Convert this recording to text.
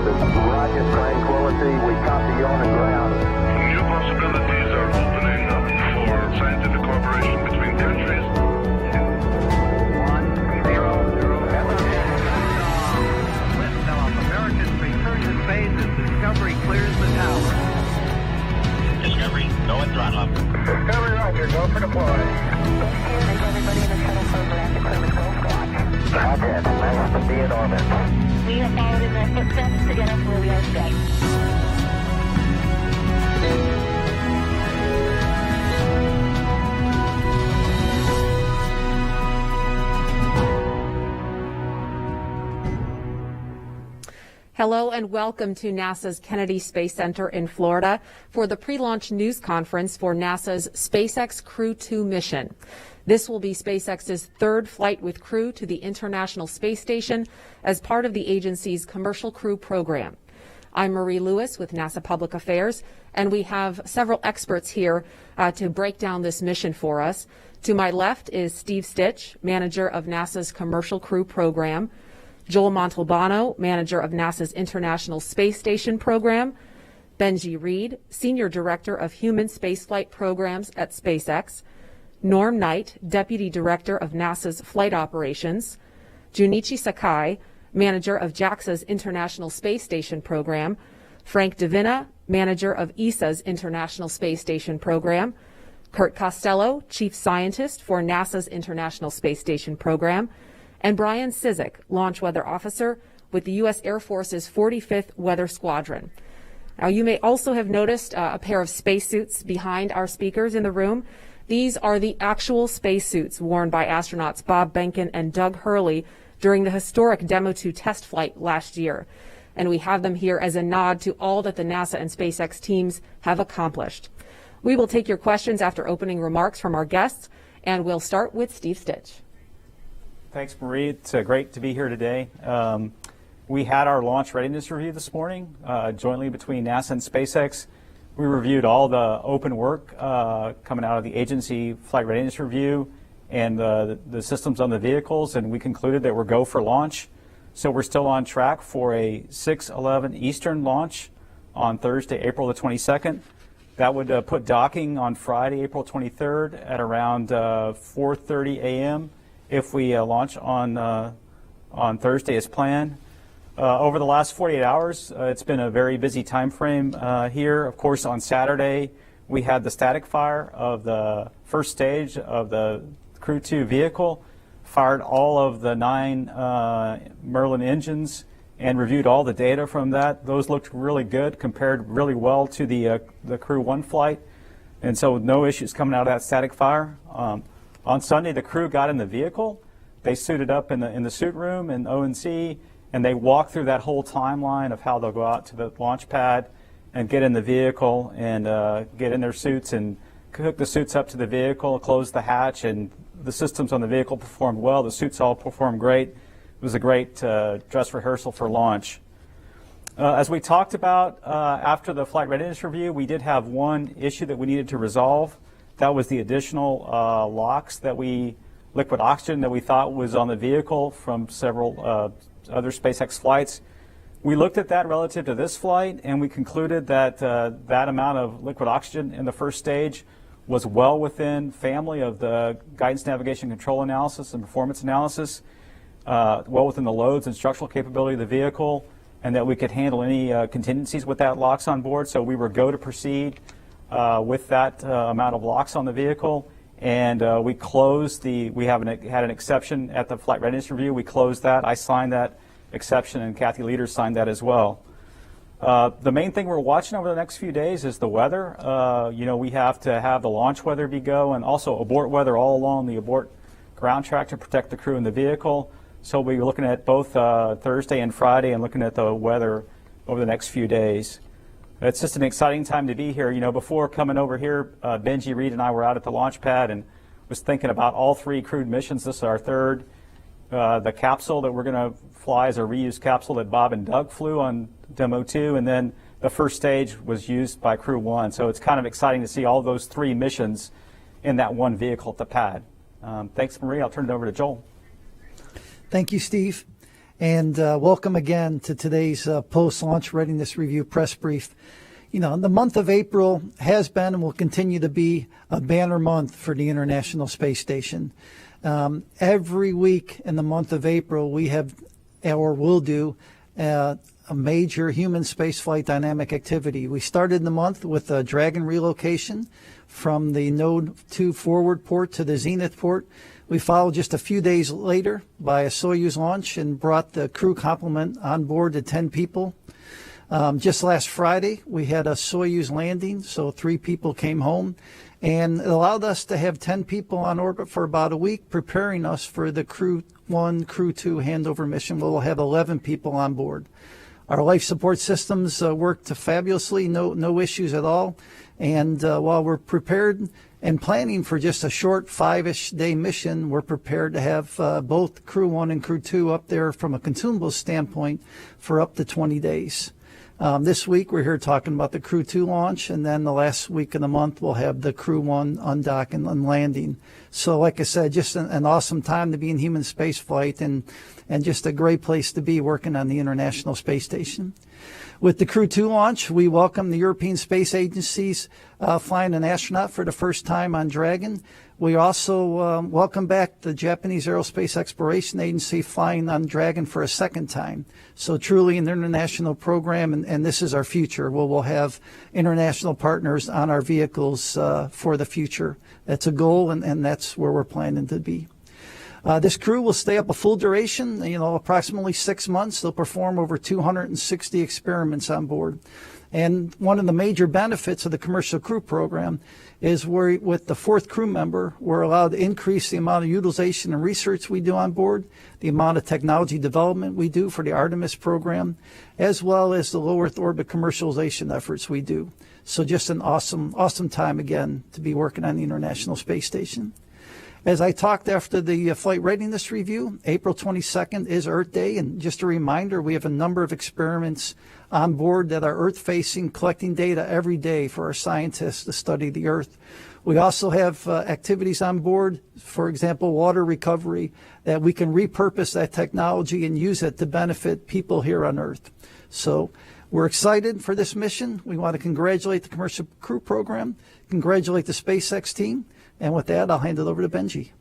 Roger, tranquility. We copy you on the ground. New possibilities are opening up for scientific cooperation between countries. 100. Liftoff. Americans return to space as Discovery clears the tower. Discovery, go and throttle up. Discovery, Roger. Go for deploy. Is everybody in the shuttle program to crew with Gulf Watch? Roger. Nice to be in orbit. We have followed in their footsteps to get us where we are today. Hello and welcome to NASA's Kennedy Space Center in Florida for the pre-launch news conference for NASA's SpaceX Crew-2 mission. This will be SpaceX's third flight with Crew to the International Space Station as part of the agency's Commercial Crew program. I'm Marie Lewis with NASA Public Affairs, and we have several experts here to break down this mission for us. To my left is Steve Stitch, manager of NASA's Commercial Crew program, Joel Montalbano, manager of NASA's International Space Station program, Benji Reed, senior director of human spaceflight programs at SpaceX, Norm Knight, deputy director of NASA's flight operations, Junichi Sakai, manager of JAXA's International Space Station program, Frank Divina, manager of ESA's International Space Station program, Kurt Costello, chief scientist for NASA's International Space Station program, and Brian Cizik, launch weather officer with the U.S. Air Force's 45th Weather Squadron. Now, you may also have noticed a pair of spacesuits behind our speakers in the room. These are the actual spacesuits worn by astronauts Bob Behnken and Doug Hurley during the historic Demo 2 test flight last year. And we have them here as a nod to all that the NASA and SpaceX teams have accomplished. We will take your questions after opening remarks from our guests, and we'll start with Steve Stitch. Thanks, Marie. It's great to be here today. We had our launch readiness review this morning, jointly between NASA and SpaceX. We reviewed all the open work coming out of the agency flight readiness review and the systems on the vehicles, and we concluded that we're go for launch. So we're still on track for a 6/11 Eastern launch on Thursday, April the 22nd. That would put docking on Friday, April 23rd at around 4:30 a.m. if we launch on Thursday as planned. Over the last 48 hours, it's been a very busy time frame here. Of course, on Saturday, we had the static fire of the first stage of the Crew-2 vehicle, fired all of the 9 Merlin engines, and reviewed all the data from that. Those looked really good, compared really well to the Crew-1 flight, and so no issues coming out of that static fire. On Sunday, the crew got in the vehicle. They suited up in the suit room in O&C, and they walked through that whole timeline of how they'll go out to the launch pad and get in the vehicle and get in their suits and hook the suits up to the vehicle, close the hatch, and the systems on the vehicle performed well. The suits all performed great. It was a great dress rehearsal for launch. As we talked about after the flight readiness review, we did have one issue that we needed to resolve. That was the additional LOX liquid oxygen that we thought was on the vehicle from several other SpaceX flights. We looked at that relative to this flight, and we concluded that that amount of liquid oxygen in the first stage was well within family of the guidance, navigation, control analysis and performance analysis, well within the loads and structural capability of the vehicle, and that we could handle any contingencies with that LOX on board. So we were go to proceed with that amount of LOX on the vehicle, and we had an exception at the flight readiness review. We closed that. I signed that exception, and Kathy Leaders signed that as well. The main thing we're watching over the next few days is the weather. We have to have the launch weather be go, and also abort weather all along the abort ground track to protect the crew and the vehicle. So we'll be looking at both Thursday and Friday and looking at the weather over the next few days. It's just an exciting time to be here. Before coming over here, Benji Reed and I were out at the launch pad and was thinking about all 3 crewed missions. This is our third. The capsule that we're going to fly is a reused capsule that Bob and Doug flew on Demo 2, and then the first stage was used by Crew-1. So it's kind of exciting to see all those 3 missions in that one vehicle at the pad. Thanks, Marie. I'll turn it over to Joel. Thank you, Steve. and welcome again to today's post-launch readiness review press brief. You know, the month of April has been and will continue to be a banner month for the International Space Station. Every week in the month of April, we have or will do a major human spaceflight dynamic activity. We started the month with a Dragon relocation from the Node 2 forward port to the Zenith port. We followed just a few days later by a Soyuz launch and brought the crew complement on board to 10 people. Just last Friday, we had a Soyuz landing, so 3 people came home, and it allowed us to have 10 people on orbit for about a week, preparing us for the Crew-1, Crew-2 handover mission, where we'll have 11 people on board. Our life support systems worked fabulously, no issues at all, and while we're prepared and planning for just a short 5-ish day mission, we're prepared to have both Crew-1 and Crew-2 up there from a consumables standpoint for up to 20 days. This week, we're here talking about the Crew-2 launch, and then the last week of the month, we'll have the Crew-1 undock and landing. So, like I said, just an awesome time to be in human spaceflight and just a great place to be working on the International Space Station. With the Crew-2 launch, we welcome the European Space Agency's flying an astronaut for the first time on Dragon. We also welcome back the Japanese Aerospace Exploration Agency flying on Dragon for a second time. So truly an international program, and this is our future. We'll have international partners on our vehicles for the future. That's a goal, and that's where we're planning to be. This crew will stay up a full duration, approximately 6 months. They'll perform over 260 experiments on board. And one of the major benefits of the Commercial Crew Program is with the 4th crew member, we're allowed to increase the amount of utilization and research we do on board, the amount of technology development we do for the Artemis program, as well as the low Earth orbit commercialization efforts we do. So just an awesome time again to be working on the International Space Station. As I talked after the flight readiness review, April 22nd is Earth Day, and just a reminder, we have a number of experiments on board that are Earth-facing, collecting data every day for our scientists to study the Earth. We also have activities on board, for example, water recovery, that we can repurpose that technology and use it to benefit people here on Earth. So we're excited for this mission. We want to congratulate the Commercial Crew Program, congratulate the SpaceX team. And with that, I'll hand it over to Benji.